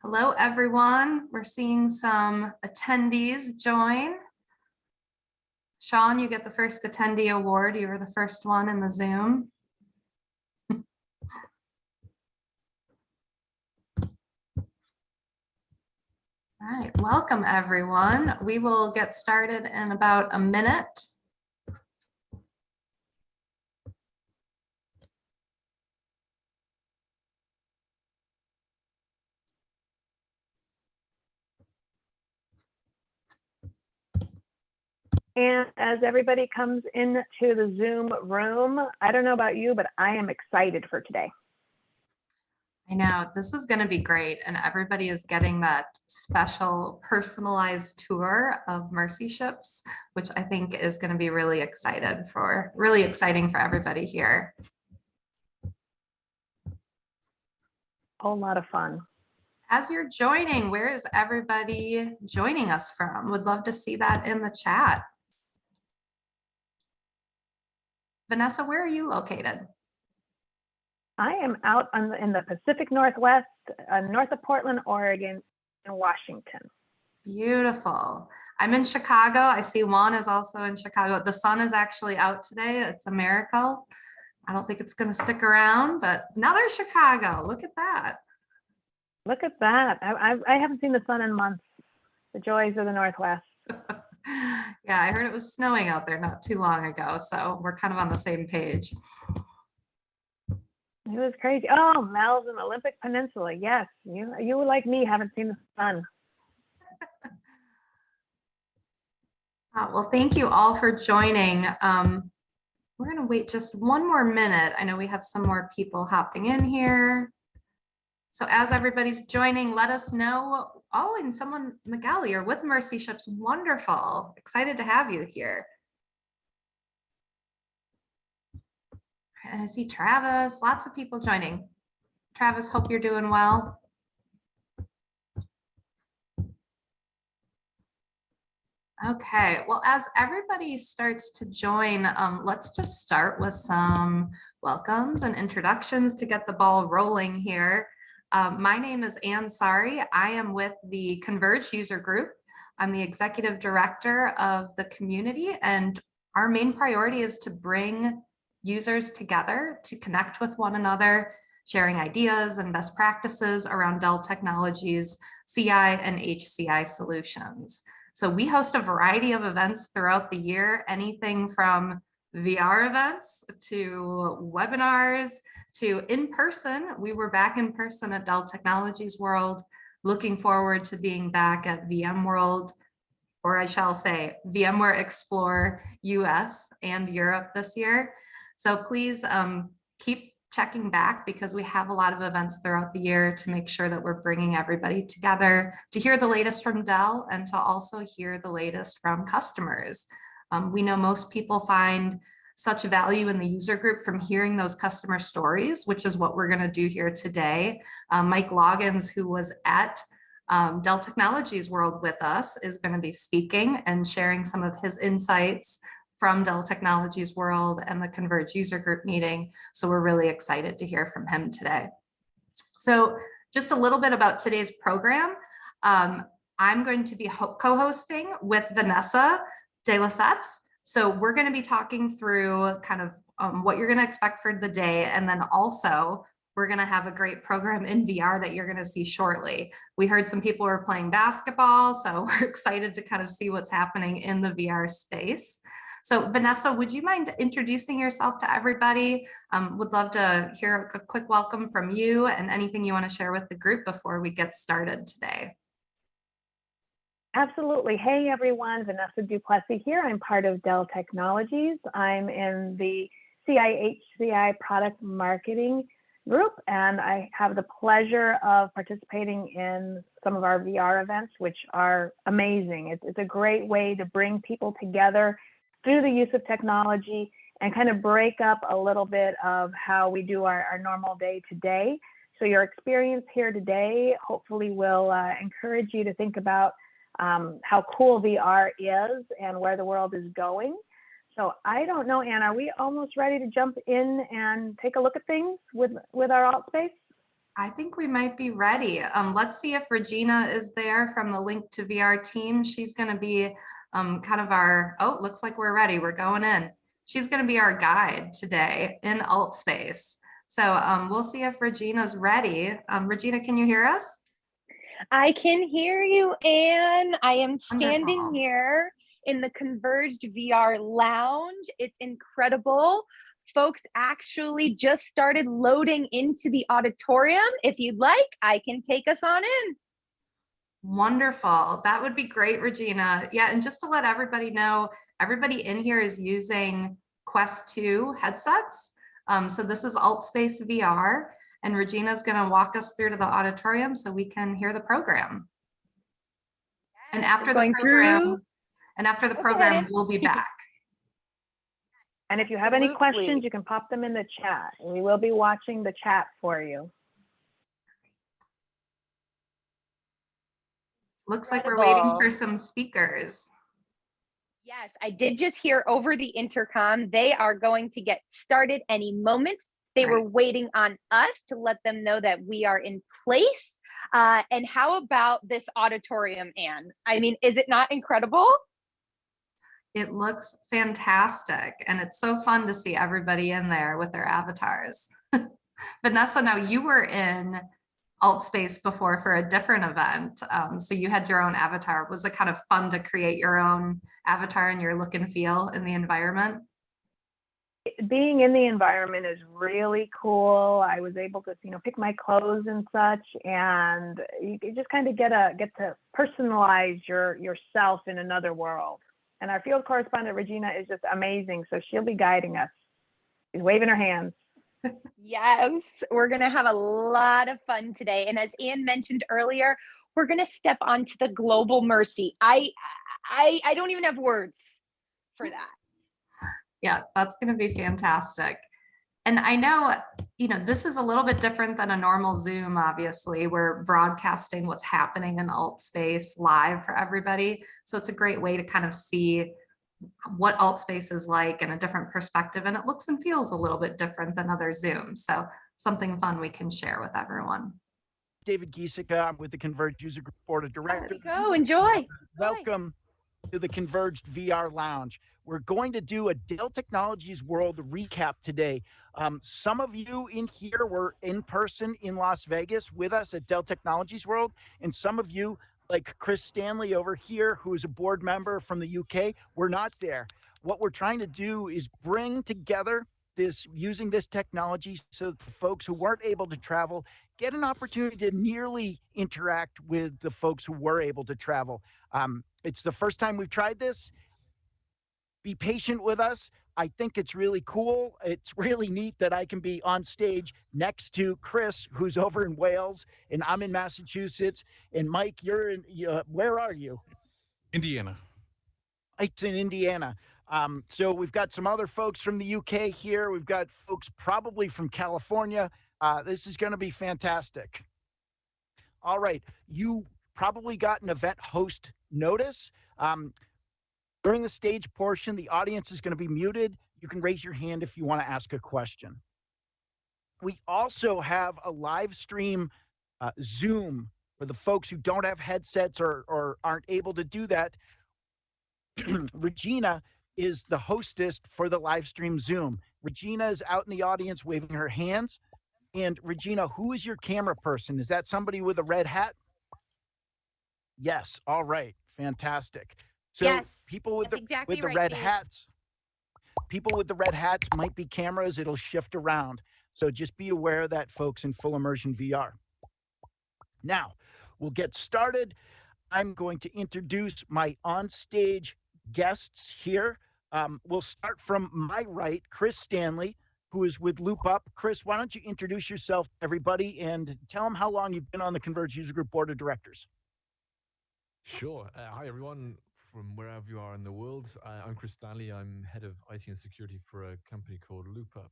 Hello, everyone. We're seeing some attendees join. Sean, you get the first attendee award. You were the first one in the Zoom. All right, welcome, everyone. We will get started in about a minute. And as everybody comes into the Zoom room, I don't know about you, but I am excited for today. I know this is going to be great, and everybody is getting that special personalized tour of Mercy Ships, which I think is going to be really exciting for everybody here. A whole lot of fun. As you're joining, where is everybody joining us from? Would love to see that in the chat. Vanessa, where are you located? I am out in the Pacific Northwest, north of Portland, Oregon, and Washington. Beautiful. I'm in Chicago. I see Juan is also in Chicago. The sun is actually out today. It's a miracle. I don't think it's going to stick around, but now there's Chicago. Look at that. Look at that. I haven't seen the sun in months. The joys of the Northwest. Yeah, I heard it was snowing out there not too long ago, so we're kind of on the same page. It was crazy. Oh, Mel's in the Olympic Peninsula. Yes, you like me haven't seen the sun. Well, thank you all for joining. We're going to wait just one more minute. I know we have some more people hopping in here. So as everybody's joining, let us know. Oh, and someone, Magali, you're with Mercy Ships. Wonderful. Excited to have you here. And I see Travis, lots of people joining. Travis, hope you're doing well. Okay, well, as everybody starts to join, let's just start with some welcomes and introductions to get the ball rolling here. My name is Ann Sari. I am with the CONVERGED User Group. I'm the executive director of the community, and our main priority is to bring users together to connect with one another, sharing ideas and best practices around Dell Technologies CI and HCI solutions. So we host a variety of events throughout the year, anything from VR events to webinars to in person. We were back in person at Dell Technologies World, looking forward to being back at VMworld, or I shall say VMware Explore US and Europe this year. So please keep checking back, because we have a lot of events throughout the year to make sure that we're bringing everybody together to hear the latest from Dell and to also hear the latest from customers. We know most people find such value in the user group from hearing those customer stories, which is what we're going to do here today. Mike Loggins, who was at Dell Technologies World with us, is going to be speaking and sharing some of his insights from Dell Technologies World and the CONVERGED User Group meeting. So we're really excited to hear from him today. So just a little bit about today's program. I'm going to be co-hosting with Vanessa de Lesseps. So we're going to be talking through kind of what you're going to expect for the day. And then also we're going to have a great program in VR that you're going to see shortly. We heard some people were playing basketball, so we're excited to kind of see what's happening in the VR space. So Vanessa, would you mind introducing yourself to everybody? Would love to hear a quick welcome from you and anything you want to share with the group before we get started today. Absolutely. Hey, everyone. Vanessa Duplessis here. I'm part of Dell Technologies. I'm in the CI/HCI product marketing group, and I have the pleasure of participating in some of our VR events, which are amazing. It's a great way to bring people together through the use of technology and kind of break up a little bit of how we do our normal day to day. So your experience here today hopefully will encourage you to think about how cool VR is and where the world is going. So I don't know, Ann, are we almost ready to jump in and take a look at things with our alt space? I think we might be ready. Let's see if Regina is there from the Link to VR team. She's going to be kind of our, oh, looks like we're ready. We're going in. She's going to be our guide today in alt space. So we'll see if Regina's ready. Regina, can you hear us? I can hear you, Anne. I am standing Wonderful. here in the Converged VR lounge. It's incredible. Folks actually just started loading into the auditorium. If you'd like, I can take us on in. Wonderful. That would be great, Regina. Yeah, and just to let everybody know, everybody in here is using Quest 2 headsets. So this is AltSpace VR, and Regina's going to walk us through to the auditorium so we can hear the program. And after the program, we'll be back. And if you have any questions, you can pop them in the chat. We will be watching the chat for you. Looks like we're waiting for some speakers. Yes, I did just hear over the intercom. They are going to get started any moment. They were waiting on us to let them know that we are in place. And how about this auditorium, Anne? I mean, is it not incredible? It looks fantastic. And it's so fun to see everybody in there with their avatars. Vanessa, now you were in AltSpace before for a different event. So you had your own avatar. Was it kind of fun to create your own avatar and your look and feel in the environment? Being in the environment is really cool. I was able to, pick my clothes and such, and you just kind of get to personalize yourself in another world. And our field correspondent, Regina, is just amazing. So she'll be guiding us. She's waving her hands. Yes, we're going to have a lot of fun today. And as Anne mentioned earlier, we're going to step onto the global mercy. I don't even have words for that. Yeah, that's going to be fantastic. And I know, this is a little bit different than a normal Zoom, obviously. We're broadcasting what's happening in AltSpace live for everybody. So it's a great way to kind of see what AltSpace is like in a different perspective. And it looks and feels a little bit different than other Zooms. So something fun we can share with everyone. David Giesica, I'm with the Converged User Group Board of Directors. Go, enjoy. Welcome to the Converged VR Lounge. We're going to do a Dell Technologies World recap today. Some of you in here were in person in Las Vegas with us at Dell Technologies World, and some of you, like Chris Stanley over here, who is a board member from the UK, were not there. What we're trying to do is bring together using this technology so that the folks who weren't able to travel get an opportunity to nearly interact with the folks who were able to travel. It's the first time we've tried this. Be patient with us. I think it's really cool. It's really neat that I can be on stage next to Chris, who's over in Wales, and I'm in Massachusetts. And Mike, you're in, where are you? Indiana. It's in Indiana. So we've got some other folks from the UK here. We've got folks probably from California. This is going to be fantastic. All right. You probably got an event host notice. During the stage portion, the audience is going to be muted. You can raise your hand if you want to ask a question. We also have a live stream Zoom for the folks who don't have headsets or aren't able to do that. Regina is the hostess for the live stream Zoom. Regina is out in the audience waving her hands. And Regina, who is your camera person? Is that somebody with a red hat? Yes. All right. Fantastic. So yes, people with the right, red Dave. hats, people with the red hats might be cameras. It'll shift around. So just be aware of that, folks, in full immersion VR. Now, we'll get started. I'm going to introduce my on-stage guests here. We'll start from my right, Chris Stanley, who is with Loop Up. Chris, why don't you introduce yourself, everybody, and tell them how long you've been on the Converged User Group Board of Directors. Sure. Hi, everyone, from wherever you are in the world. I'm Chris Stanley. I'm head of IT and security for a company called Loop Up.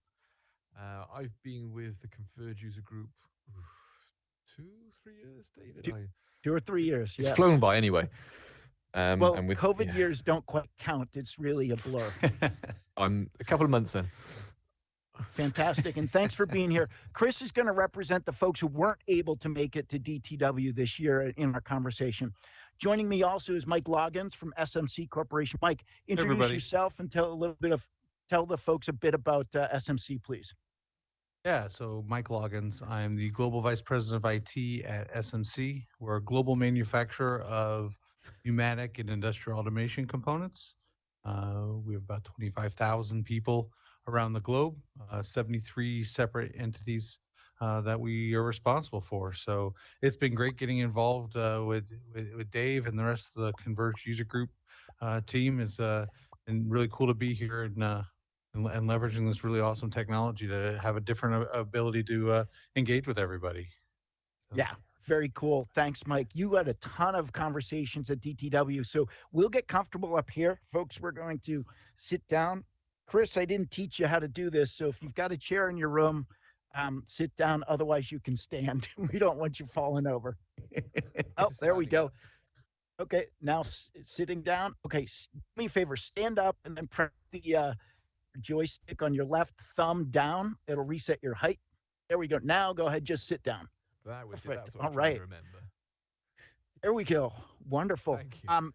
I've been with the Converged User Group 2-3 years, David. 2 or 3 years. It's flown by anyway. Well, and with COVID years don't quite count. It's really a blur. I'm a couple of months in. Fantastic. And thanks for being here. Chris is going to represent the folks who weren't able to make it to DTW this year in our conversation. Joining me also is Mike Loggins from SMC Corporation. Mike, introduce Everybody. yourself and tell the folks a bit about SMC, please. Yeah, so Mike Loggins. I'm the Global Vice President of IT at SMC. We're a global manufacturer of pneumatic and industrial automation components. We have about 25,000 people around the globe, 73 separate entities that we are responsible for. So it's been great getting involved with Dave and the rest of the Converged User Group team. It's and really cool to be here and leveraging this really awesome technology to have a different ability to engage with everybody. So, Yeah, very cool. Thanks, Mike. You had a ton of conversations at DTW. So we'll get comfortable up here. Folks, we're going to sit down. Chris, I didn't teach you how to do this. So if you've got a chair in your room, sit down. Otherwise, you can stand. We don't want you falling over. Oh, there we go. Okay, now sitting down. Okay, do me a favor, stand up and then press the joystick on your left thumb down. It'll reset your height. There we go. Now go ahead, just sit down. That was it. Perfect. That's what I All was trying right. to remember. There we go. Wonderful. Thank you.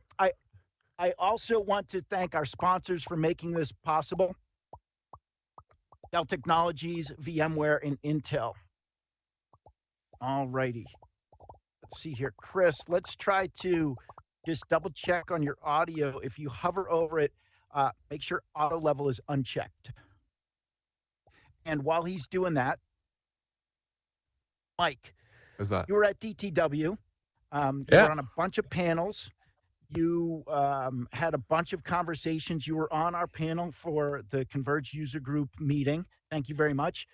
I also want to thank our sponsors for making this possible. Dell Technologies, VMware, and Intel. All righty. Let's see here. Chris, let's try to just double check on your audio. If you hover over it, make sure auto level is unchecked. And while he's doing that, Mike, Was that? you were at DTW. You Yeah. were on a bunch of panels. You had a bunch of conversations. You were on our panel for the Converged User Group meeting. Thank you very much.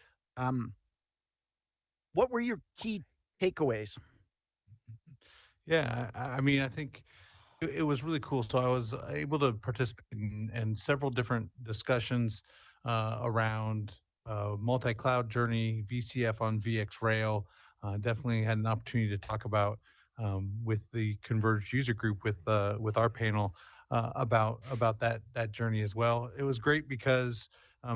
What were your key takeaways? Yeah, I mean, I think it was really cool. So I was able to participate in several different discussions around multi-cloud journey, VCF on VxRail. Definitely had an opportunity to talk about with the Converged User Group with our panel about that journey as well. It was great because,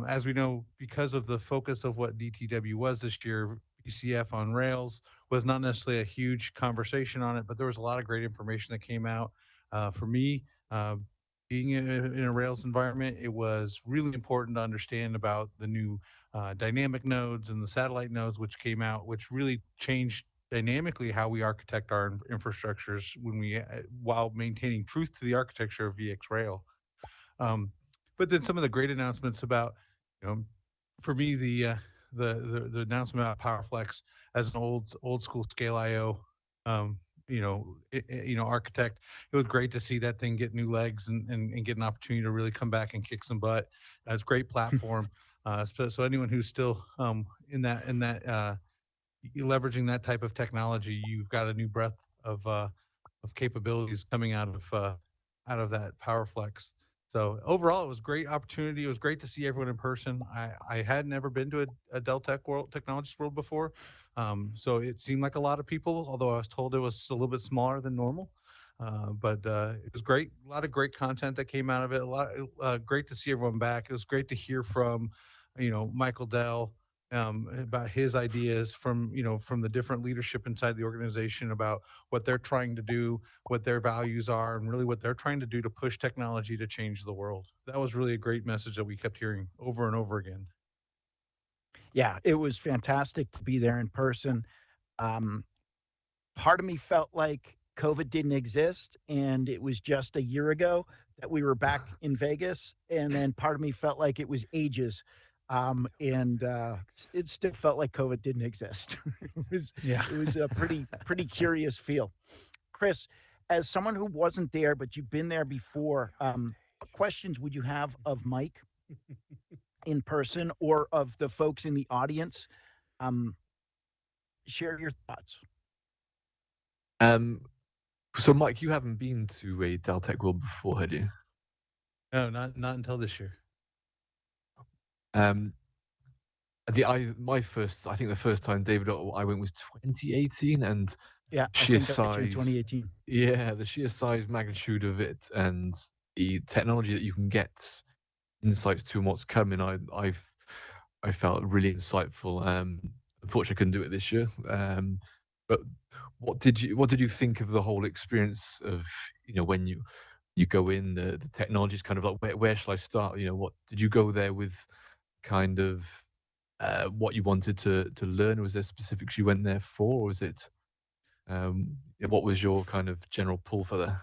as we know, because of the focus of what DTW was this year, VCF on Rails was not necessarily a huge conversation on it, but there was a lot of great information that came out. For me, being in a Rails environment, it was really important to understand about the new dynamic nodes and the satellite nodes, which came out, which really changed dynamically how we architect our infrastructures when we, while maintaining truth to the architecture of VxRail. But then some of the great announcements about, you know, for me, the announcement about PowerFlex as an old school Scale IO, architect. It was great to see that thing get new legs and get an opportunity to really come back and kick some butt. It's a great platform. So anyone who's still in that leveraging that type of technology, you've got a new breadth of capabilities coming out of that PowerFlex. So overall, it was a great opportunity. It was great to see everyone in person. I had never been to a Dell Technologies World before, so it seemed like a lot of people. Although I was told it was a little bit smaller than normal, but it was great. A lot of great content that came out of it. Great to see everyone back. It was great to hear from, Michael Dell about his ideas from the different leadership inside the organization about what they're trying to do, what their values are, and really what they're trying to do to push technology to change the world. That was really a great message that we kept hearing over and over again. Yeah, it was fantastic to be there in person. Um, Part of me felt like COVID didn't exist and it was just a year ago that we were back in Vegas. And then part of me felt like it was ages. And it still felt like COVID didn't exist. It was a pretty curious feel. Chris, as someone who wasn't there, but you've been there before, what questions would you have of Mike in person or of the folks in the audience? Um, Share your thoughts. Um, so Mike, you haven't been to a Dell Tech World before, had you? No, not until this year. Um, I think the first time David I went was 2018, and Yeah, I sheer think I went to in size, 2018. yeah, the sheer size magnitude of it, and the technology that you can get insights to and what's coming. I felt really insightful. Unfortunately, I couldn't do it this year. But what did you think of the whole experience of, when you go in, the technology is kind of like, where shall I start? What did you go there with, kind of what you wanted to learn? Was there specifics you went there for, or was it, what was your kind of general pull for that?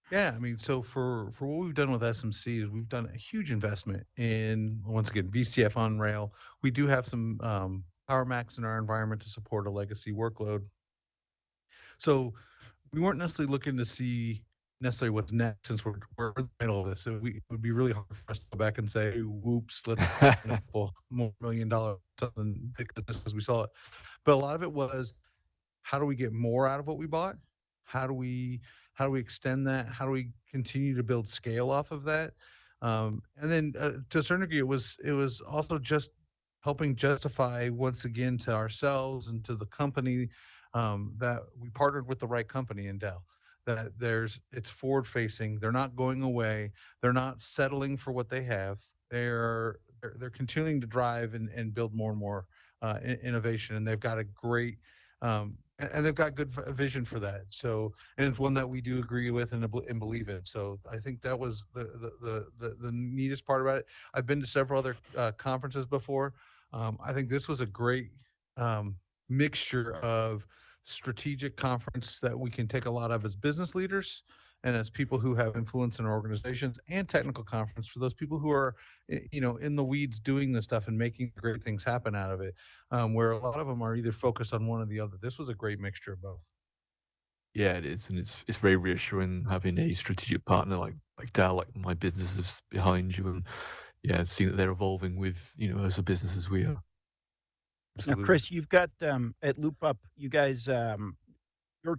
Yeah, I mean, so for what we've done with SMC is we've done a huge investment in, once again, VCF on rail. We do have some Power Max in our environment to support a legacy workload. So we weren't necessarily looking to see necessarily what's next, since we're in the middle of this. So it would be really hard for us to go back and say, "Whoops, let's spend a couple more $1 million something," because we saw it. But a lot of it was, how do we get more out of what we bought? How do we extend that? How do we continue to build scale off of that? And then to a certain degree, it was also just helping justify once again to ourselves and to the company, that we partnered with the right company in Dell. That it's forward facing. They're not going away. They're not settling for what they have. They're continuing to drive and build more and more innovation, and they've got a great and they've got good vision for that. So, and it's one that we do agree with and believe in. So, I think that was the neatest part about it. I've been to several other conferences before. I think this was a great um, mixture of strategic conference that we can take a lot of as business leaders and as people who have influence in our organizations, and technical conference for those people who are in the weeds doing this stuff and making great things happen out of it, where a lot of them are either focused on one or the other. This was a great mixture of both. Yeah, it is, and it's very reassuring having a strategic partner like Dell, like my business is behind you, and yeah, seeing that they're evolving with, as a business as we are. Now, Absolutely. Chris, you've got at Loop Up, you guys, you're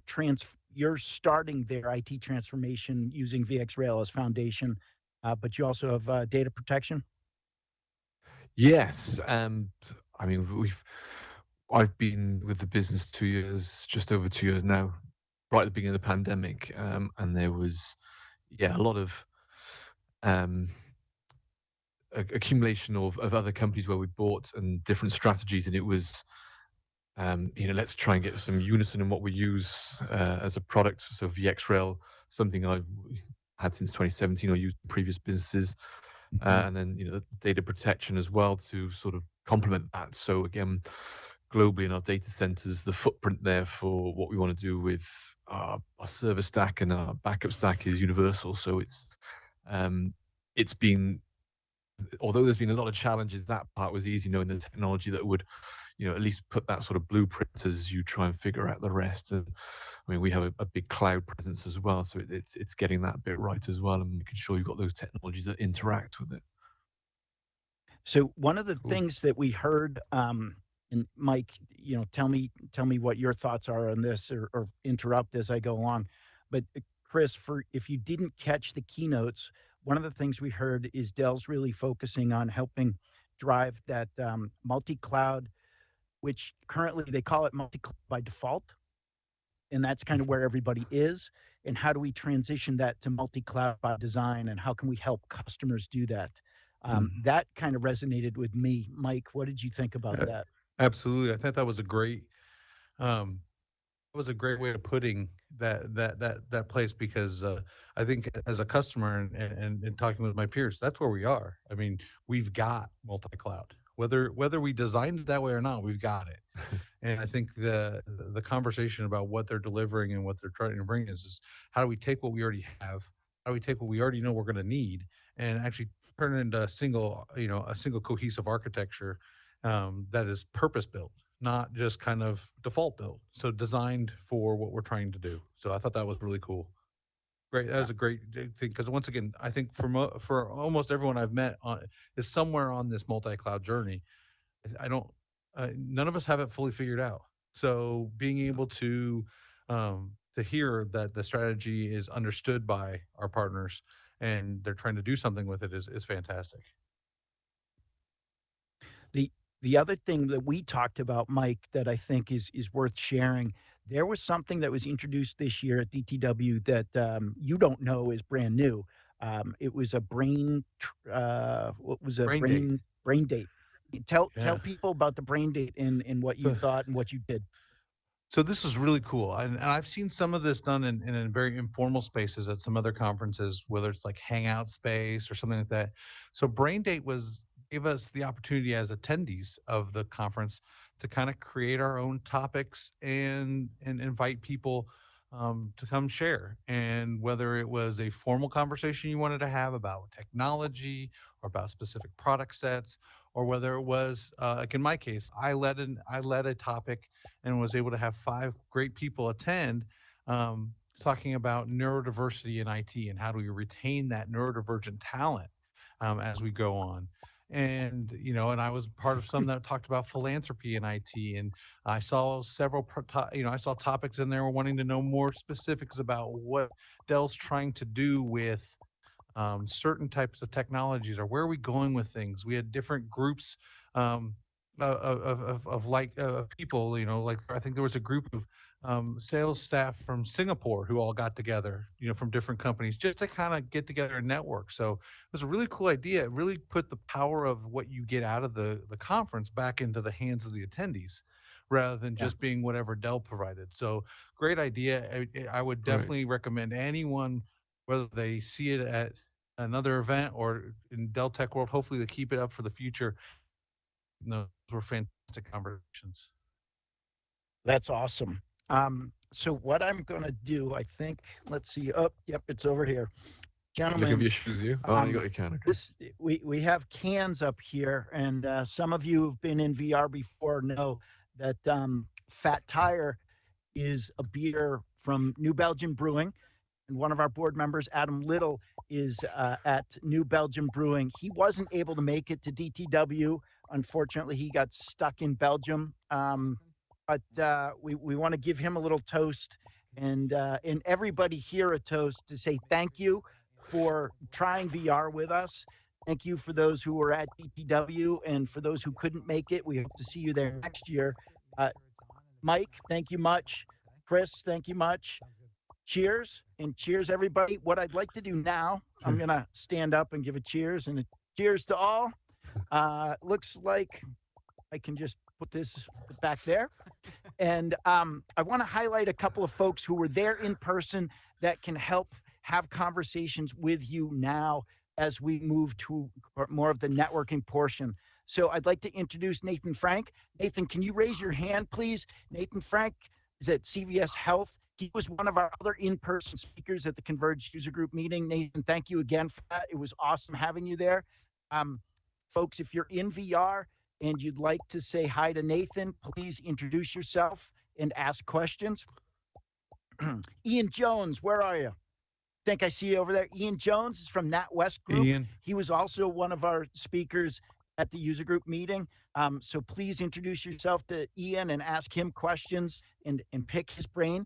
you're starting their IT transformation using VxRail as foundation, but you also have data protection. Yes, I mean, I've been with the business 2 years, just over 2 years now, right at the beginning of the pandemic, and there was, yeah, a lot of um, accumulation of other companies where we bought and different strategies, and it was, let's try and get some unison in what we use as a product. So VxRail, something I've had since 2017 or used in previous businesses, and then the data protection as well to sort of complement that. So again, globally in our data centers, the footprint there for what we want to do with our server stack and our backup stack is universal. So it's been, although there's been a lot of challenges, that part was easy, knowing the technology that would, at least put that sort of blueprint as you try and figure out the rest. And I mean, we have a big cloud presence as well, so it's getting that bit right as well, and making sure you've got those technologies that interact with it. So one of the Cool. things that we heard, and Mike, tell me what your thoughts are on this, or interrupt as I go along. But Chris, for if you didn't catch the keynotes, one of the things we heard is Dell's really focusing on helping drive that multi-cloud, which currently they call it multi-cloud by default, and that's kind of where everybody is. And how do we transition that to multi-cloud by design, and how can we help customers do that? That kind of resonated with me. Mike, what did you think about Uh, that? Absolutely. I thought that was a great um, way of putting that place, because I think as a customer and talking with my peers, that's where we are. I mean, we've got multi-cloud. Whether we designed it that way or not, we've got it. And I think the conversation about what they're delivering and what they're trying to bring is how do we take what we already have, how do we take what we already know we're going to need, and actually turn it into a single cohesive architecture that is purpose built, not just kind of default built. So designed for what we're trying to do. So I thought that was really cool. Great. That was a great thing, because once again, I think for almost everyone I've met is somewhere on this multi-cloud journey. I don't. None of us have it fully figured out. So being able to hear that the strategy is understood by our partners and they're trying to do something with it is fantastic. The the other thing that we talked about, Mike, that I think is worth sharing, there was something that was introduced this year at DTW that you don't know is brand new. It was a what was a Brain date. brain date. Tell Yeah. people about the brain date and what you So, thought and what you did. so this is really cool, and I've seen some of this done in very informal spaces at some other conferences, whether it's like Hangout Space or something like that. So Brain Date was gave us the opportunity as attendees of the conference to kind of create our own topics and invite people to come share. And whether it was a formal conversation you wanted to have about technology or about specific product sets, or whether it was like in my case, I led a topic and was able to have 5 great people attend, talking about neurodiversity in IT and how do we retain that neurodivergent talent as we go on. And and I was part of some that talked about philanthropy in IT, and I saw several, I saw topics in there wanting to know more specifics about what Dell's trying to do with certain types of technologies, or where are we going with things. We had different groups of like people, like I think there was a group of sales staff from Singapore who all got together, from different companies, just to kind of get together and network. So it was a really cool idea. It really put the power of what you get out of the conference back into the hands of the attendees, rather than Yeah. just being whatever Dell provided. So great idea. I would Right. definitely recommend anyone, whether they see it at another event or in Dell Tech World, hopefully they keep it up for the future. Those were fantastic conversations. That's awesome. So what I'm going to do, I think, let's see. Oh, yep, it's over here. Look at Gentlemen, your shoes, you. Oh, you got um, your can. Okay. this we have cans up here, and some of you who've been in VR before know that Fat Tire is a beer from New Belgium Brewing, and one of our board members, Adam Little, is at New Belgium Brewing. He wasn't able to make it to DTW. Unfortunately, he got stuck in Belgium. But we want to give him a little toast, and everybody here a toast to say thank you for trying VR with us. Thank you for those who were at DTW, and for those who couldn't make it. We hope to see you there next year. Uh, Mike, thank you much. Chris, thank you much. Cheers, and cheers, everybody. What I'd like to do now, I'm going to stand up and give a cheers, and a cheers to all. Looks like I can just put this back there. And I want to highlight a couple of folks who were there in person that can help have conversations with you now as we move to more of the networking portion. So I'd like to introduce Nathan Frank. Nathan, can you raise your hand, please? Nathan Frank is at CVS Health. He was one of our other in-person speakers at the Converged User Group meeting. Nathan, thank you again for that. It was awesome having you there. Folks, if you're in VR and you'd like to say hi to Nathan, please introduce yourself and ask questions. Ian Jones, where are you? Think I see you over there. Ian Jones is from NatWest Group. Ian. He was also one of our speakers at the user group meeting. So please introduce yourself to Ian and ask him questions and pick his brain.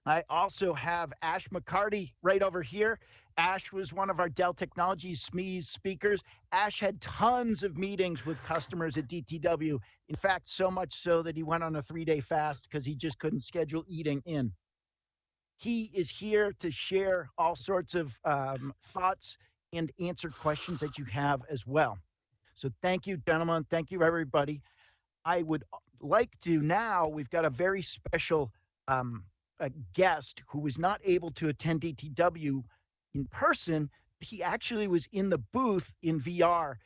I also have Ash McCarty right over here. Ash was one of our Dell Technologies SMEs speakers. Ash had tons of meetings with customers at DTW. In fact, so much so that he went on a 3-day fast because he just couldn't schedule eating in. He is here to share all sorts of thoughts and answer questions that you have as well. So thank you, gentlemen. Thank you, everybody. I would like to now, we've got a very special a guest who was not able to attend DTW in person. He actually was in the booth in VR.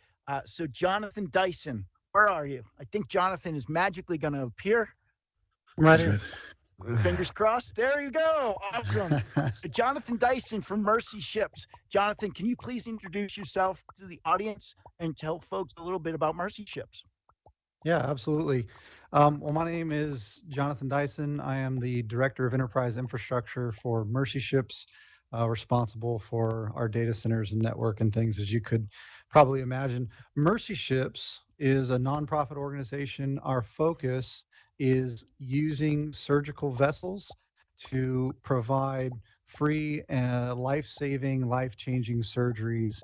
So Jonathan Dyson, where are you? I think Jonathan is magically going to appear. Right here. Fingers crossed. There you go. Awesome. So Jonathan Dyson from Mercy Ships. Jonathan, can you please introduce yourself to the audience and tell folks a little bit about Mercy Ships? Yeah, absolutely. Well, my name is Jonathan Dyson. I am the Director of Enterprise Infrastructure for Mercy Ships, responsible for our data centers and network and things, as you could probably imagine. Mercy Ships is a nonprofit organization. Our focus is using surgical vessels to provide free, life-saving, life-changing surgeries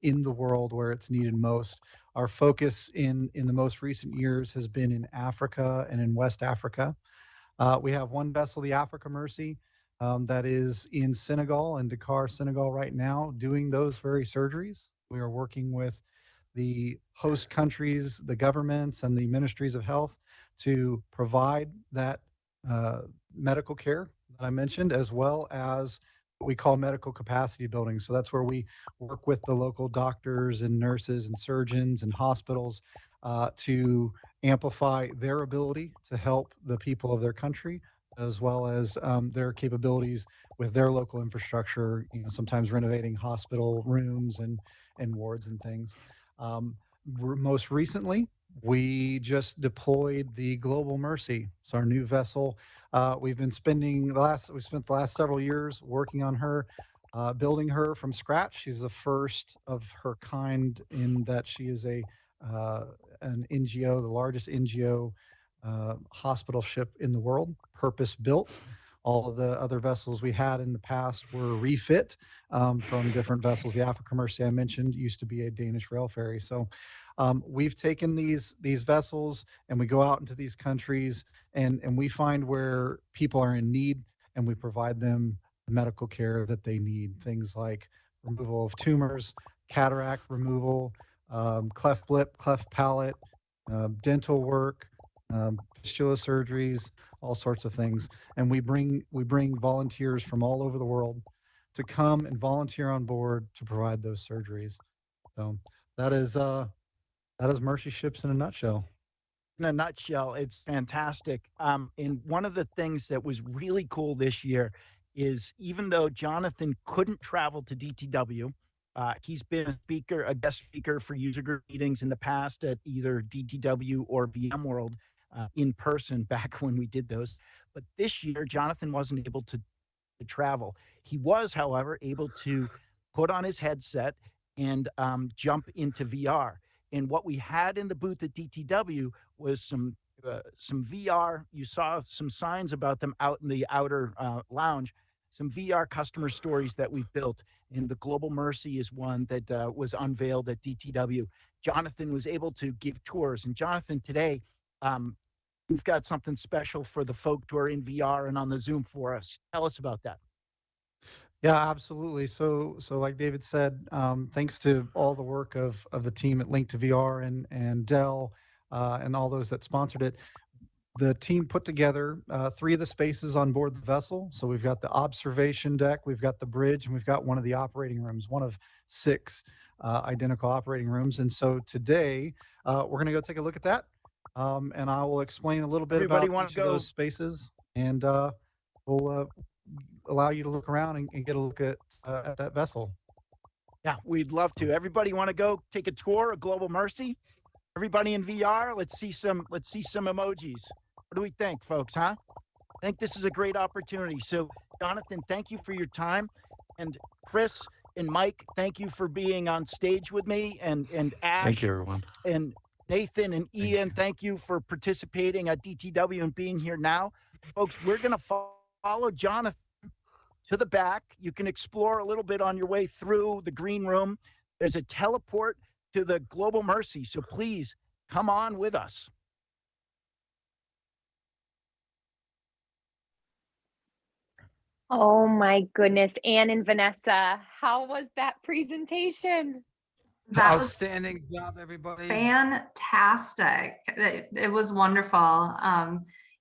in the world where it's needed most. Our focus in the most recent years has been in Africa and in West Africa. We have one vessel, the Africa Mercy, that is in Senegal, in Dakar, Senegal right now, doing those very surgeries. We are working with the host countries, the governments, and the ministries of health to provide that medical care that I mentioned, as well as what we call medical capacity building. So that's where we work with the local doctors and nurses and surgeons and hospitals to amplify their ability to help the people of their country, as well as their capabilities with their local infrastructure. You know, sometimes renovating hospital rooms and wards and things. Um, Most recently, we just deployed the Global Mercy. It's our new vessel. We've been we spent the last several years working on her, building her from scratch. She's the first of her kind in that she is uh, an NGO, the largest NGO hospital ship in the world, purpose built. All of the other vessels we had in the past were refit from different vessels. The Africa Mercy I mentioned used to be a Danish rail ferry. So we've taken these vessels and we go out into these countries and we find where people are in need and we provide them the medical care that they need. Things like removal of tumors, cataract removal, cleft lip, cleft palate, dental work, fistula surgeries, all sorts of things. And we bring volunteers from all over the world to come and volunteer on board to provide those surgeries. So that is Mercy Ships in a nutshell. In a nutshell, it's fantastic. And one of the things that was really cool this year is even though Jonathan couldn't travel to DTW, he's been a speaker, a guest speaker for user group meetings in the past at either DTW or VMworld in person back when we did those. But this year, Jonathan wasn't able to travel. He was, however, able to put on his headset and jump into VR. And what we had in the booth at DTW was some VR. You saw some signs about them out in the outer lounge. Some VR customer stories that we've built, and the Global Mercy is one that was unveiled at DTW. Jonathan was able to give tours, and Jonathan, today we've got something special for the folk who are in VR and on the Zoom for us. Tell us about that. Yeah, absolutely. So like David said, thanks to all the work of the team at Link to VR and Dell and all those that sponsored it, the team put together three of the spaces on board the vessel. So we've got the observation deck, we've got the bridge, and we've got one of the operating rooms, one of six identical operating rooms. And so today we're going to go take a look at that, and I will explain a little bit Everybody about want each to of go? those spaces, and we'll allow you to look around and get a look at that vessel. Yeah, we'd love to. Everybody want to go take a tour of Global Mercy? Everybody in VR, let's see some emojis. What do we think, folks, huh? I think this is a great opportunity. So, Jonathan, thank you for your time. And Chris and Mike, thank you for being on stage with me. And Ash. Thank you, everyone. And Nathan and Ian, thank you for participating at DTW and being here now. Folks, we're going to follow Jonathan to the back. You can explore a little bit on your way through the green room. There's a teleport to the Global Mercy. So please come on with us. Oh my goodness, Anne and Vanessa, how was that presentation? That was Outstanding job, everybody. fantastic. It was wonderful.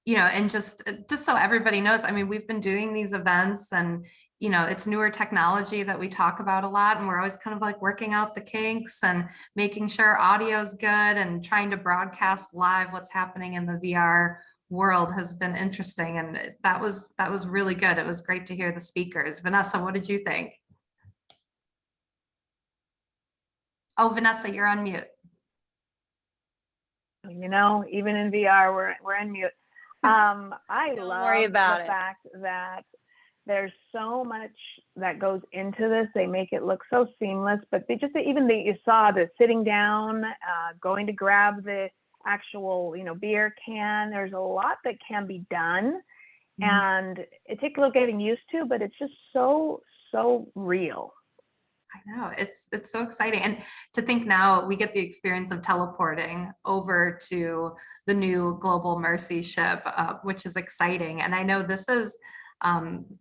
You know, and just so everybody knows, I mean, we've been doing these events and, you know, it's newer technology that we talk about a lot, and we're always kind of like working out the kinks and making sure audio's good and trying to broadcast live what's happening in the VR world has been interesting. And that was really good. It was great to hear the speakers. Vanessa, what did you think? Oh, Vanessa, you're on mute. You know, even in VR, we're on mute. I Don't love worry about the it. fact that there's so much that goes into this. They make it look so seamless, but you saw the sitting down, going to grab the actual, beer can. There's a lot that can be done, and it takes a little getting used to, but it's just so real. I know, it's so exciting. And to think now we get the experience of teleporting over to the new Global Mercy ship, which is exciting. And I know this is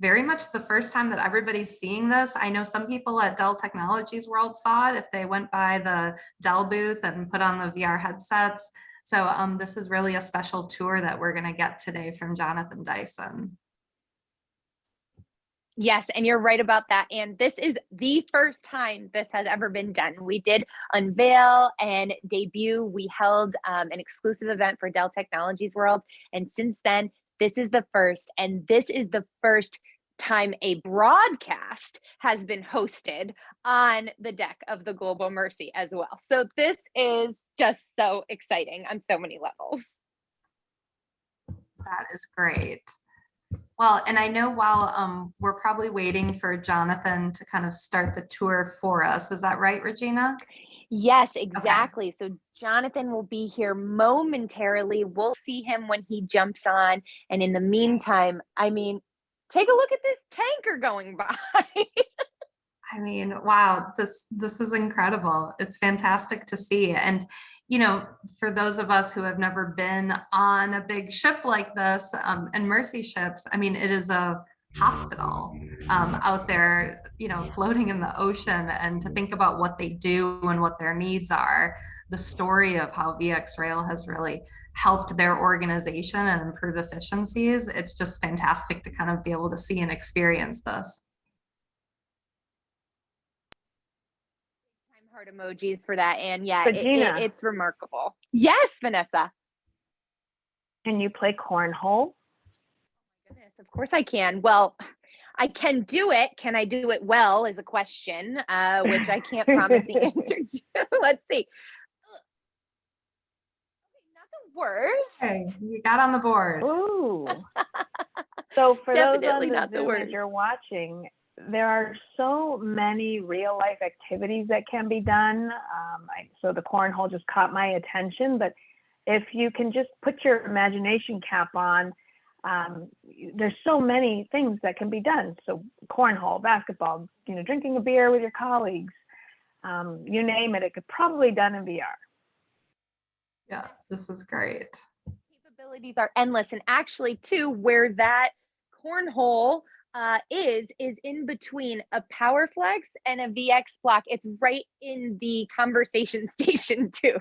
Very much the first time that everybody's seeing this. I know some people at Dell Technologies World saw it if they went by the Dell booth and put on the VR headsets. So this is really a special tour that we're going to get today from Jonathan Dyson. Yes, and you're right about that. And this is the first time this has ever been done. We did unveil and debut. We held an exclusive event for Dell Technologies World. And since then, this is the first. And this is the first time a broadcast has been hosted on the deck of the Global Mercy as well. So this is just so exciting on so many levels. That is great. Well, and I know while we're probably waiting for Jonathan to kind of start the tour for us. Is that right, Regina? Yes, exactly. Okay. So Jonathan will be here momentarily. We'll see him when he jumps on. And in the meantime, I mean, take a look at this tanker going by. I mean, wow, this is incredible. It's fantastic to see. And, you know, for those of us who have never been on a big ship like this, and Mercy ships, I mean, it is a hospital out there, you know, floating in the ocean. And to think about what they do and what their needs are, the story of how VX Rail has really helped their organization and improve efficiencies, it's just fantastic to kind of be able to see and experience this. Heart emojis for that. And yeah, it's remarkable. Yes, Vanessa. Can you play cornhole? Oh my goodness, of course I can. Well, I can do it. Can I do it well is a question, which I can't promise the answer to. Let's see. Okay, not the worst. Okay, you got on the board. Ooh. So for Definitely those on not the the Zoom worst. that you're watching, there are so many real life activities that can be done. So the cornhole just caught my attention, but if you can just put your imagination cap on, there's so many things that can be done. So cornhole, basketball, you know, drinking a beer with your colleagues, you name it, it could probably be done in VR. Yeah, this is great. Capabilities are endless. And actually too, where that cornhole is in between a PowerFlex and a VX block. It's right in the conversation station too.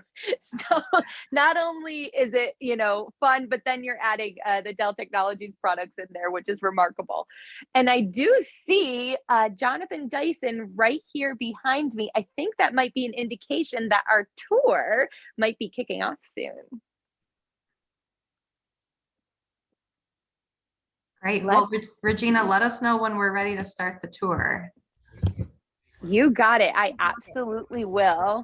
So not only is it, you know, fun, but then you're adding the Dell Technologies products in there, which is remarkable. And I do see Jonathan Dyson right here behind me. I think that might be an indication that our tour might be kicking off soon. Great. Well, Regina, let us know when we're ready to start the tour. You got it. I absolutely will.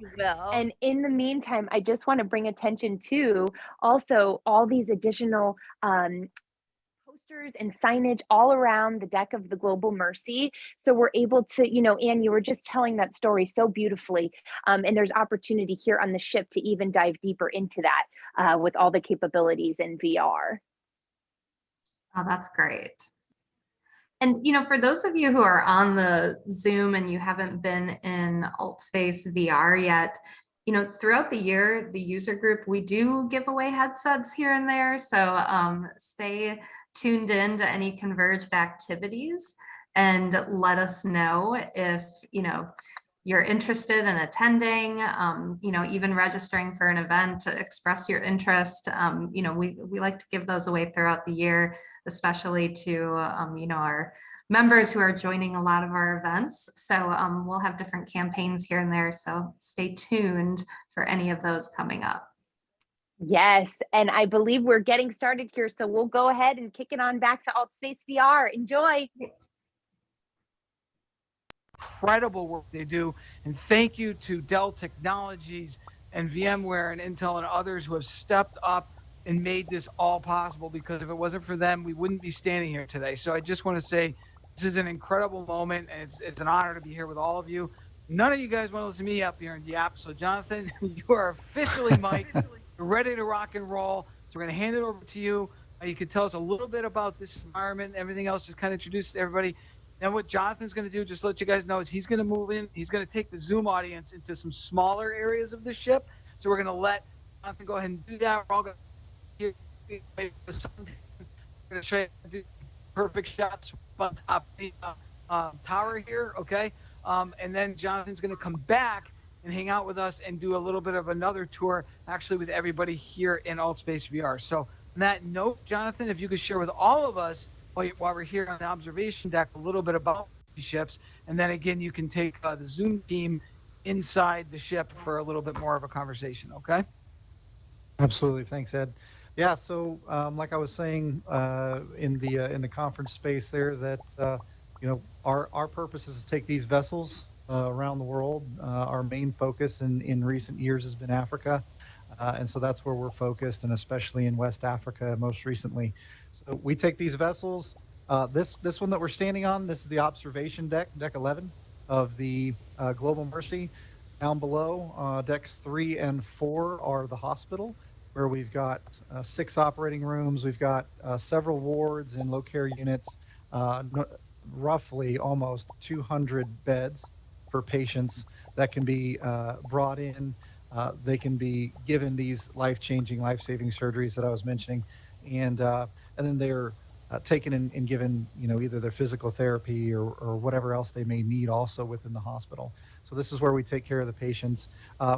And in the meantime, I just want to bring attention to also all these additional posters and signage all around the deck of the Global Mercy. So we're able to, you know, Anne, you were just telling that story so beautifully. And there's opportunity here on the ship to even dive deeper into that with all the capabilities in VR. Oh, that's great. And, you know, for those of you who are on the Zoom and you haven't been in AltSpace VR yet, you know, throughout the year, the user group, we do give away headsets here and there. So stay tuned in to any converged activities and let us know if, you know, you're interested in attending, you know, even registering for an event, express your interest. You know, we like to give those away throughout the year, especially to, you know, our members who are joining a lot of our events. So we'll have different campaigns here and there. So stay tuned for any of those coming up. Yes, and I believe we're getting started here. So we'll go ahead and kick it on back to AltSpace VR. Enjoy. Incredible work they do, and thank you to Dell Technologies and VMware and Intel and others who have stepped up and made this all possible, because if it wasn't for them, we wouldn't be standing here today. So I just want to say this is an incredible moment, and it's an honor to be here with all of you. None of you guys want to listen to me up here in the app, so Jonathan, you are officially mic'd. You're ready to rock and roll, so we're going to hand it over to you. You can tell us a little bit about this environment, everything else, just kind of introduce everybody. Then what Jonathan's going to do, just to let you guys know, is he's going to move in. He's going to take the Zoom audience into some smaller areas of the ship. So we're going to let Jonathan go ahead and do that. We're all going to hear. We're going to show you how to do perfect shots on top of the tower here. Okay. And then Jonathan's going to come back and hang out with us and do a little bit of another tour, actually, with everybody here in AltSpace VR. So, on that note, Jonathan, if you could share with all of us while we're here on the observation deck a little bit about ships, and then again, you can take the Zoom team inside the ship for a little bit more of a conversation. Okay. Absolutely. Thanks, Ed. Yeah. So, like I was saying in the conference space there, that our purpose is to take these vessels around the world. Our main focus in recent years has been Africa, and so that's where we're focused, and especially in West Africa most recently. So we take these vessels. This one that we're standing on, this is the observation deck, deck 11 of the Global Mercy. Down below, decks 3 and 4 are the hospital, where we've got 6 operating rooms. We've got several wards and low care units, roughly almost 200 beds for patients that can be brought in. They can be given these life-changing, life-saving surgeries that I was mentioning, and then they're taken and given, either their physical therapy or whatever else they may need also within the hospital. So this is where we take care of the patients.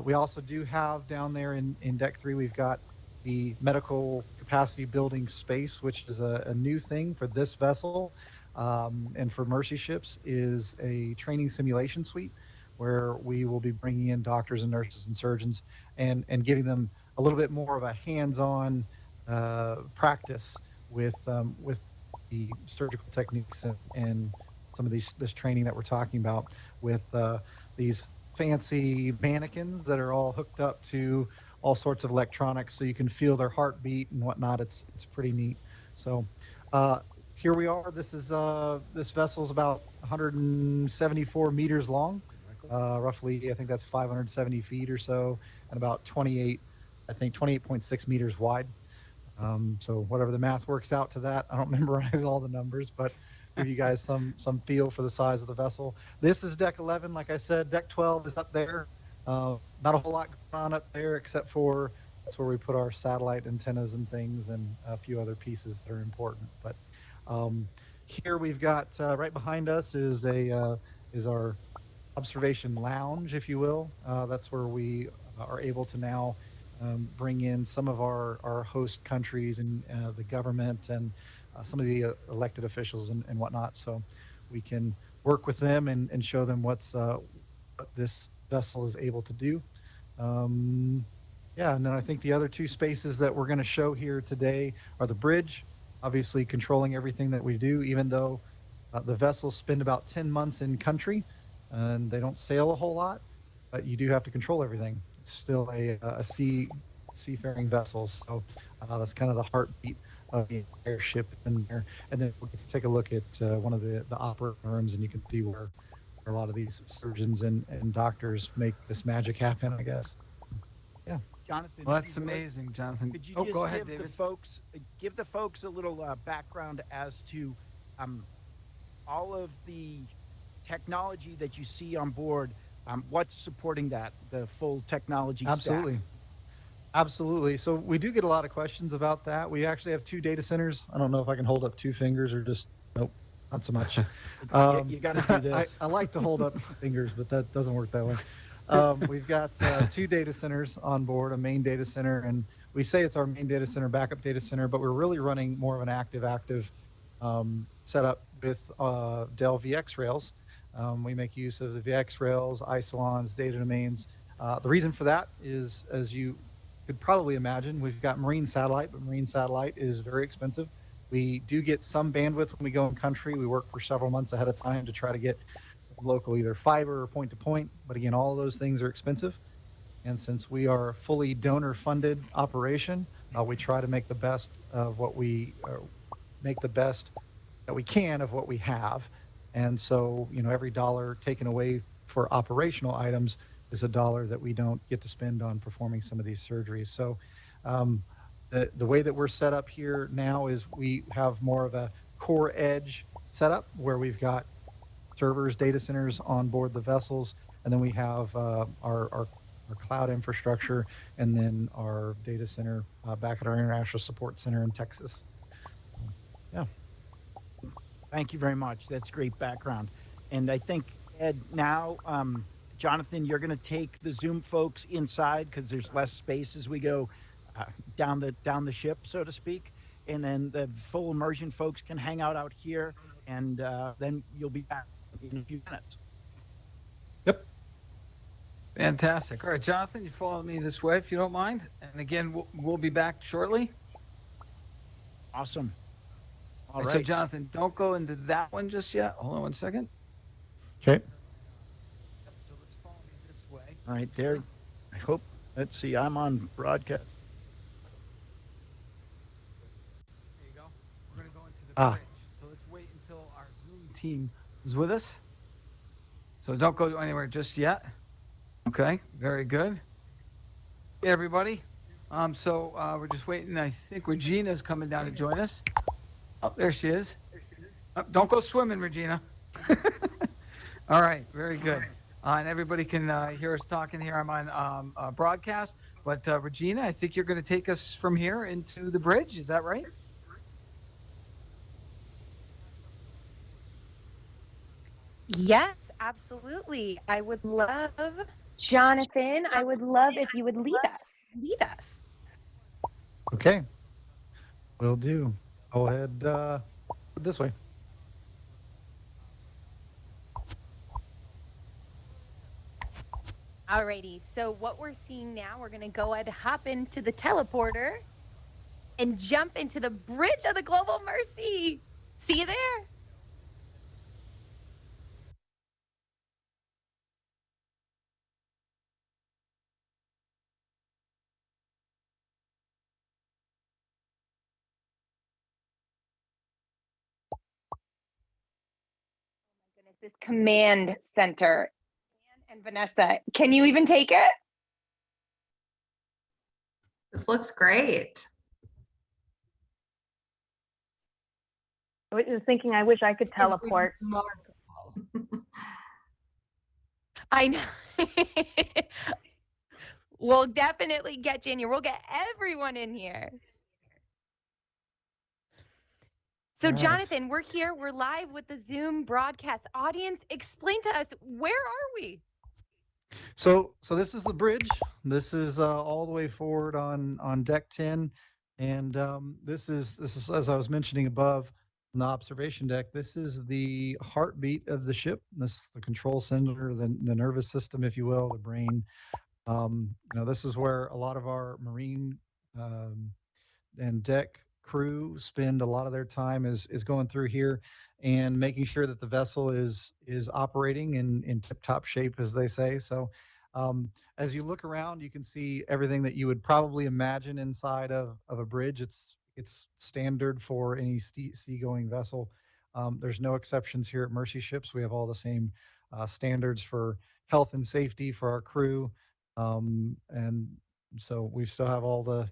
We also do have down there in Deck 3, we've got the medical capacity building space, which is a new thing for this vessel and for Mercy ships, is a training simulation suite where we will be bringing in doctors and nurses and surgeons and giving them a little bit more of a hands-on practice with the surgical techniques and some of this training that we're talking about with these fancy mannequins that are all hooked up to all sorts of electronics, so you can feel their heartbeat and whatnot. It's pretty neat. So here we are. This vessel is about 174 meters long, roughly. I think that's 570 feet or so, and about 28.6 meters wide. So whatever the math works out to that, I don't memorize all the numbers, but give you guys some feel for the size of the vessel. This is deck 11. Like I said, deck 12 is up there. Not a whole lot going on up there, except for that's where we put our satellite antennas and things and a few other pieces that are important. But here we've got right behind us is our observation lounge, if you will. That's where we are able to now bring in some of our host countries and the government and some of the elected officials and whatnot. So we can work with them and show them what this vessel is able to do. Yeah, and then I think the other two spaces that we're going to show here today are the bridge, obviously controlling everything that we do, even though the vessels spend about 10 months in country and they don't sail a whole lot, but you do have to control everything. It's still a seafaring vessel, so that's kind of the heartbeat of the entire ship in there. And then we'll get to take a look at one of the operating rooms, and you can see where a lot of these surgeons and doctors make this magic happen, I guess. Yeah. Jonathan, Well, that's amazing, Jonathan. could you Oh, just go ahead, give David. the folks a little background as to all of the technology that you see on board? What's supporting that, the full technology Absolutely. stack? Absolutely. So we do get a lot of questions about that. We actually have 2 data centers. I don't know if I can hold up 2 fingers or just, nope, not so much. You got to do this. I like to hold up fingers, but that doesn't work that way. We've got 2 data centers on board, a main data center, and we say it's our main data center, backup data center, but we're really running more of an active setup with Dell VX Rails. We make use of the VX Rails, isolons, data domains. The reason for that is, as you could probably imagine, we've got marine satellite, but marine satellite is very expensive. We do get some bandwidth when we go in country. We work for several months ahead of time to try to get some local either fiber or point to point. But again, all of those things are expensive. And since we are a fully donor funded operation, we try to make the best of what we make the best that we can of what we have. And so, every dollar taken away for operational items is a dollar that we don't get to spend on performing some of these surgeries. So the way that we're set up here now is we have more of a core edge setup where we've got servers, data centers on board the vessels, and then we have our cloud infrastructure, and then our data center back at our International Support Center in Texas. Yeah. Thank you very much. That's great background. And I think, Ed, now, Jonathan, you're going to take the Zoom folks inside because there's less space as we go uh, down the ship, so to speak. And then the full immersion folks can hang out here, and then you'll be back in a few minutes. Yep. Fantastic. All right, Jonathan, you follow me this way if you don't mind. And again, we'll be back shortly. Awesome. All So, right. Jonathan, don't go into that one just yet. Hold on one second. Okay. So let's follow me this way. All right. There. I hope. Let's see. I'm on broadcast. There you go. We're going to go into the Ah. bridge. So let's wait until our Zoom team is with us. So don't go anywhere just yet. Okay, very good. Hey, everybody. So we're just waiting. I think Regina's coming down to join us. Oh, there she is. Don't go swimming, Regina. All right, very good. And everybody can hear us talking here. I'm on broadcast. But Regina, I think you're going to take us from here into the bridge. Is that right? Yes, absolutely. I would love, Jonathan, I would love if you would lead us. Lead us. Okay. Will do. Go ahead this way. Alrighty. So what we're seeing now, we're gonna go ahead, hop into the teleporter, and jump into the bridge of the Global Mercy. See you there. Goodness, this command center. And Vanessa, can you even take it? This looks great. I was just thinking, I wish I could teleport. I know. We'll definitely get you in here. We'll get everyone in here. So, All right. Jonathan, we're here. We're live with the Zoom broadcast audience. Explain to us, where are we? So this is the bridge. This is all the way forward on deck 10, and this is as I was mentioning above on the observation deck. This is the heartbeat of the ship. This is the control center, the nervous system, if you will, the brain. This is where a lot of our marine um, and deck crew spend a lot of their time is going through here and making sure that the vessel is operating in tip top shape, as they say. So as you look around, you can see everything that you would probably imagine inside of a bridge. It's standard for any seagoing vessel. There's no exceptions here at Mercy Ships. We have all the same standards for health and safety for our crew, and so we still have all the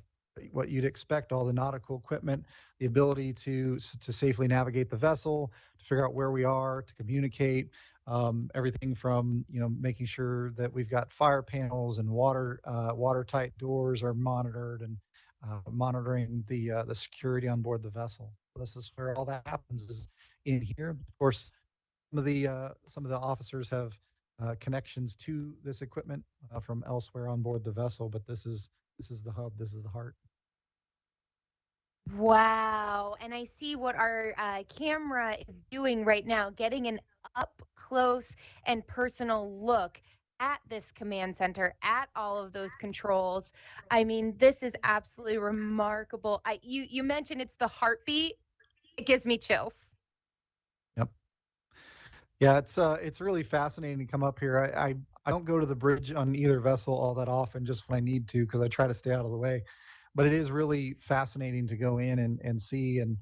what you'd expect, all the nautical equipment, the ability to safely navigate the vessel, to figure out where we are, to communicate, everything from making sure that we've got fire panels and watertight doors are monitored, and monitoring the security on board the vessel. This is where all that happens, is in here. Of course, some of the officers have connections to this equipment from elsewhere on board the vessel, but this is the hub. This is the heart. Wow. And I see what our camera is doing right now, getting an up close and personal look at this command center, at all of those controls. I mean, this is absolutely remarkable. You mentioned it's the heartbeat. It gives me chills. Yep. Yeah, it's really fascinating to come up here. I don't go to the bridge on either vessel all that often, just when I need to, because I try to stay out of the way. But it is really fascinating to go in and see and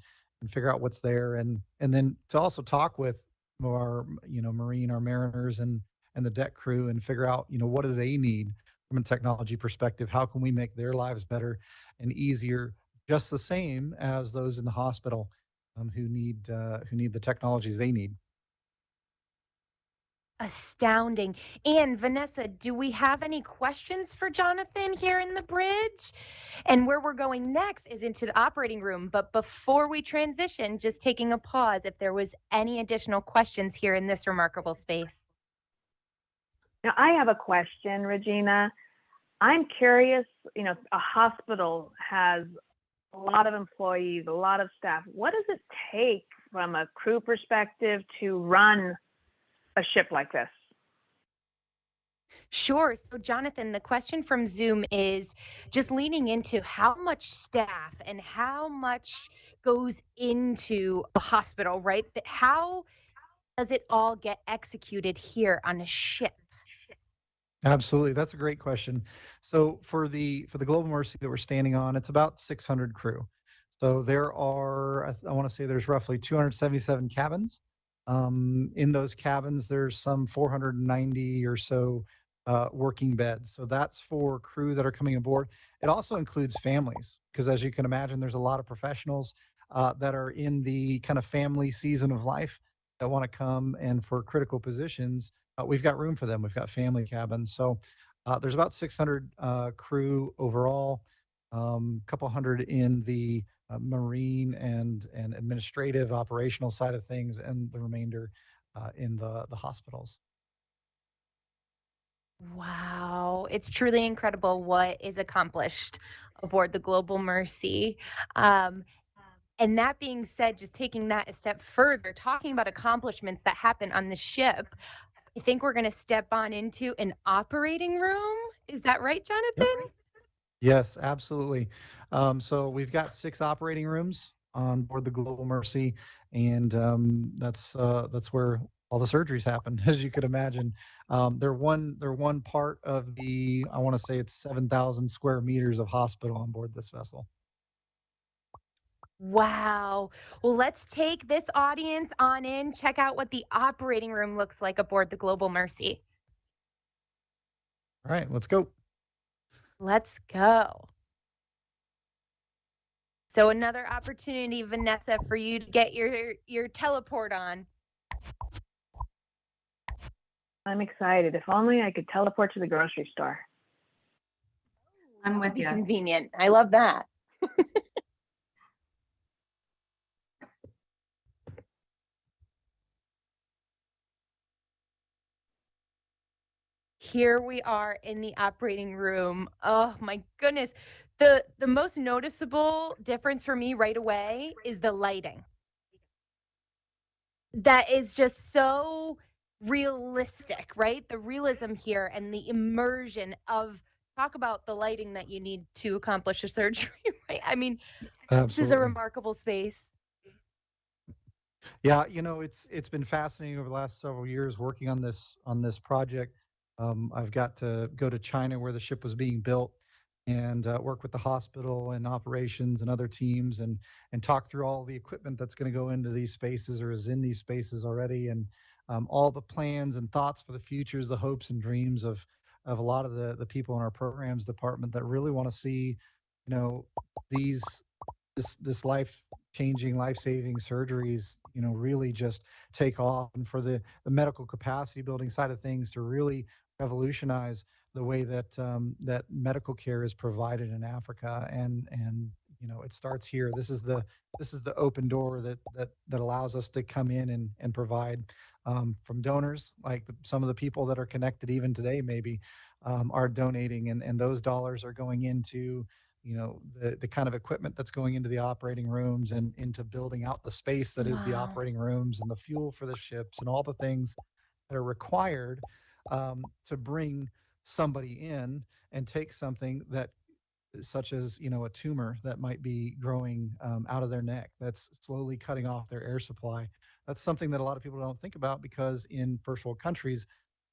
figure out what's there, and then to also talk with our our mariners and the deck crew, and figure out what do they need from a technology perspective. How can we make their lives better and easier, just the same as those in the hospital, who need the technologies they need. Astounding. And Vanessa, do we have any questions for Jonathan here in the bridge? And where we're going next is into the operating room. But before we transition, just taking a pause, if there was any additional questions here in this remarkable space. Now, I have a question, Regina. I'm curious, a hospital has a lot of employees, a lot of staff. What does it take from a crew perspective to run a ship like this? Sure. So, Jonathan, the question from Zoom is just leaning into how much staff and how much goes into a hospital, right? How does it all get executed here on a ship? Absolutely. That's a great question. So for the Global Mercy that we're standing on, it's about 600 crew. So there are, I want to say there's roughly 277 cabins. In those cabins, there's some 490 or so working beds. So that's for crew that are coming aboard. It also includes families, because as you can imagine, there's a lot of professionals that are in the kind of family season of life that want to come, and for critical positions we've got room for them. We've got family cabins. So there's about 600 crew overall, couple hundred in the marine and administrative operational side of things, and the remainder in the hospitals. Wow, it's truly incredible what is accomplished aboard the Global Mercy. Um, and that being said, just taking that a step further, talking about accomplishments that happen on the ship, I think we're going to step on into an operating room. Is that right, Yep. Jonathan? Yes, absolutely. So we've got 6 operating rooms on board the Global Mercy, and that's where all the surgeries happen, as you could imagine. They're one part of the, I want to say it's 7,000 square meters of hospital on board this vessel. Wow. Well, let's take this audience on in, check out what the operating room looks like aboard the Global Mercy. All right, let's go. Let's go. So another opportunity, Vanessa, for you to get your teleport on. I'm excited. If only I could teleport to the grocery store. I'm with Be you. convenient. I love that. Here we are in the operating room. Oh my goodness. The most noticeable difference for me right away is the lighting. That is just so realistic, right? The realism here and the immersion of, talk about the lighting that you need to accomplish a surgery, right? I mean, this is a Absolutely. remarkable space. Yeah, it's been fascinating over the last several years working on this project. I've got to go to China where the ship was being built, and work with the hospital and operations and other teams, and talk through all the equipment that's going to go into these spaces or is in these spaces already, and all the plans and thoughts for the futures, the hopes and dreams of a lot of the people in our programs department that really want to see, these this life changing, life saving surgeries, really just take off, and for the medical capacity building side of things to really revolutionize the way that medical care is provided in Africa. And it starts here. This is the open door that allows us to come in and provide, from donors, like some of the people that are connected even today maybe are donating, and those dollars are going into the kind of equipment that's going into the operating rooms and into building out the space that is the Wow. operating rooms, and the fuel for the ships, and all the things that are required to bring somebody in and take something that, such as a tumor that might be growing out of their neck, that's slowly cutting off their air supply. That's something that a lot of people don't think about, because in first world countries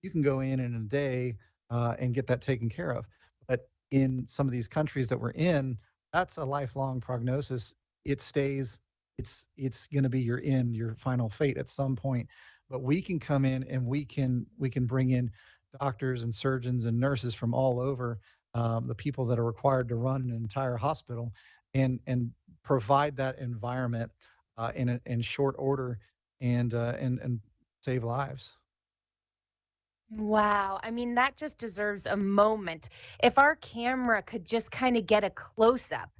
you can go in a day and get that taken care of. But in some of these countries that we're in, that's a lifelong prognosis. It stays. It's going to be your final fate at some point. But we can come in, and we can bring in doctors and surgeons and nurses from all over, the people that are required to run an entire hospital, and provide that environment in short order, and save lives. Wow. I mean, that just deserves a moment. If our camera could just kind of get a close up.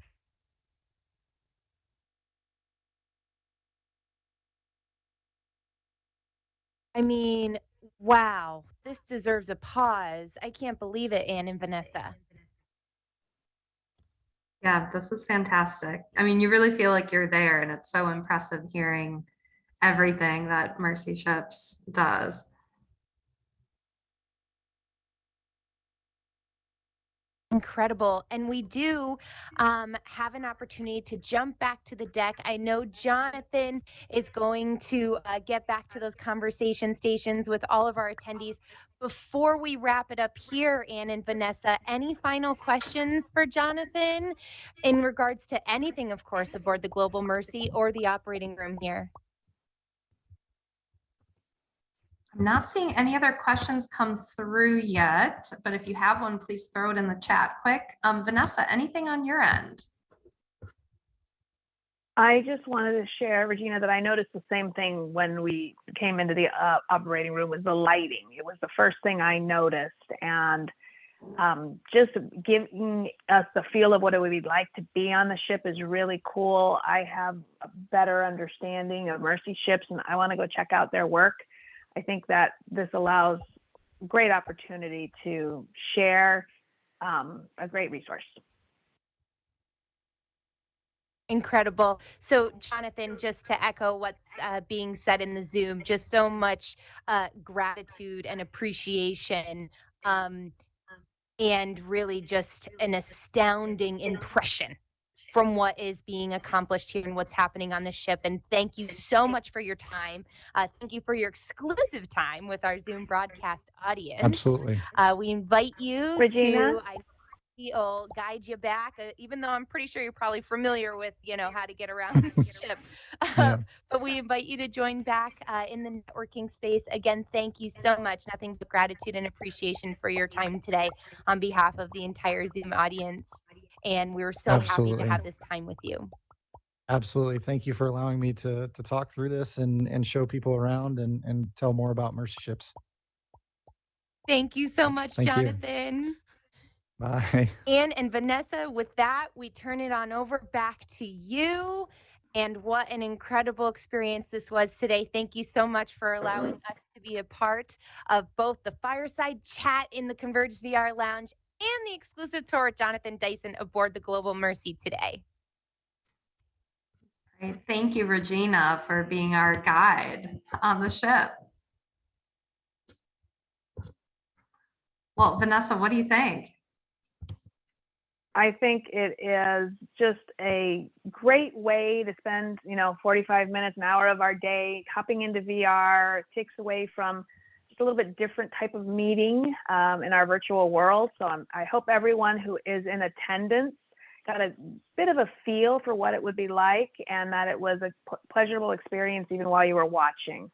I mean, wow, this deserves a pause. I can't believe it, Anne and Vanessa. Yeah, this is fantastic. I mean, you really feel like you're there, and it's so impressive hearing everything that Mercy Ships does. Incredible. And we do have an opportunity to jump back to the deck. I know Jonathan is going to get back to those conversation stations with all of our attendees. Before we wrap it up here, Anne and Vanessa, any final questions for Jonathan in regards to anything, of course, aboard the Global Mercy or the operating room here? I'm not seeing any other questions come through yet, but if you have one, please throw it in the chat quick. Vanessa, anything on your end? I just wanted to share, Regina, that I noticed the same thing when we came into the operating room was the lighting. It was the first thing I noticed, and just giving us the feel of what it would be like to be on the ship is really cool. I have a better understanding of Mercy ships, and I want to go check out their work. I think that this allows great opportunity to share a great resource. Incredible. So, Jonathan, just to echo what's being said in the Zoom, just so much gratitude and appreciation, and really just an astounding impression from what is being accomplished here and what's happening on the ship. And thank you so much for your time. Thank you for your exclusive time with our Zoom broadcast audience. Absolutely. We invite you Regina? to, will guide you back, even though I'm pretty sure you're probably familiar with, how to get around the ship. Yeah. But we invite you to join back in the networking space. Again, thank you so much. Nothing but gratitude and appreciation for your time today on behalf of the entire Zoom audience. And we were so happy to Absolutely. have this time with you. Absolutely. Thank you for allowing me to talk through this and show people around and tell more about Mercy Ships. Thank you so much, Thank you. Jonathan. Bye. Anne and Vanessa, with that, we turn it on over back to you. And what an incredible experience this was today. Thank you so much for allowing us to be a part of both the fireside chat in the Converged VR Lounge and the exclusive tour with Jonathan Dyson aboard the Global Mercy today. Great. Thank you, Regina, for being our guide on the ship. Well, Vanessa, what do you think? I think it is just a great way to spend, 45 minutes, an hour of our day hopping into VR. It takes away from just a little bit different type of meeting in our virtual world. So I hope everyone who is in attendance got a bit of a feel for what it would be like, and that it was a pleasurable experience even while you were watching.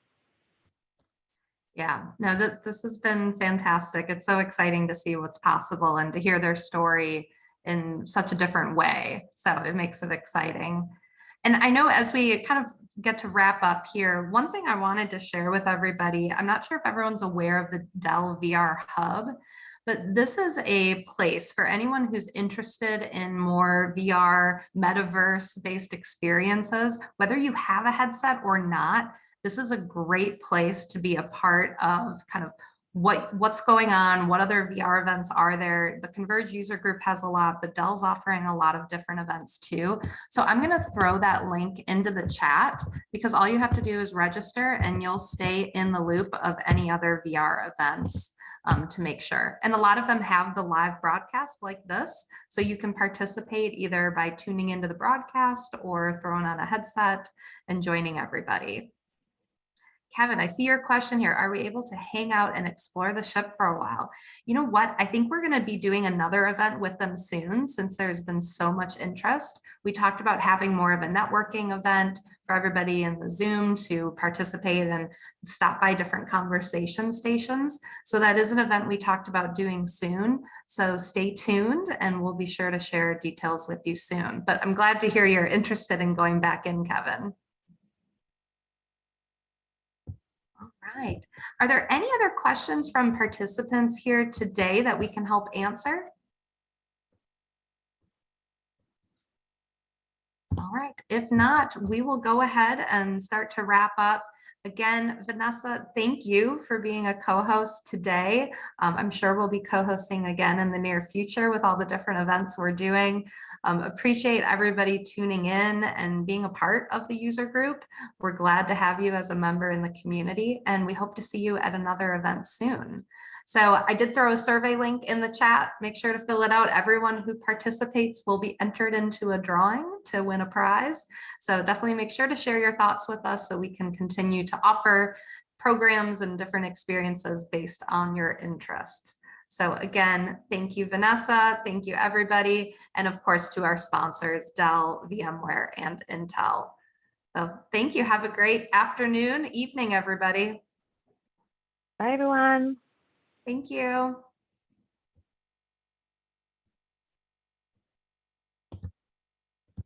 Yeah, no, this has been fantastic. It's so exciting to see what's possible and to hear their story in such a different way. So it makes it exciting. And I know as we kind of get to wrap up here, one thing I wanted to share with everybody, I'm not sure if everyone's aware of the Dell VR Hub, but this is a place for anyone who's interested in more VR metaverse-based experiences, whether you have a headset or not. This is a great place to be a part of kind of what's going on, what other VR events are there. The Converged User Group has a lot, but Dell's offering a lot of different events too. So I'm going to throw that link into the chat because all you have to do is register and you'll stay in the loop of any other VR events to make sure. And a lot of them have the live broadcast like this, so you can participate either by tuning into the broadcast or throwing on a headset and joining everybody. Kevin, I see your question here. Are we able to hang out and explore the ship for a while? You know what? I think we're going to be doing another event with them soon since there's been so much interest. We talked about having more of a networking event for everybody in the Zoom to participate and stop by different conversation stations. So that is an event we talked about doing soon. So stay tuned and we'll be sure to share details with you soon. But I'm glad to hear you're interested in going back in, Kevin. right. Are there any other questions from participants here today that we can help answer? All right. If not, we will go ahead and start to wrap up. Again, Vanessa, thank you for being a co-host today. I'm sure we'll be co-hosting again in the near future with all the different events we're doing. Appreciate everybody tuning in and being a part of the user group. We're glad to have you as a member in the community, and we hope to see you at another event soon. So I did throw a survey link in the chat. Make sure to fill it out. Everyone who participates will be entered into a drawing to win a prize. So definitely make sure to share your thoughts with us so we can continue to offer programs and different experiences based on your interests. So again, thank you, Vanessa. Thank you, everybody. And of course, to our sponsors, Dell, VMware, and Intel. So thank you. Have a great afternoon, evening, everybody. Bye, everyone. Thank you.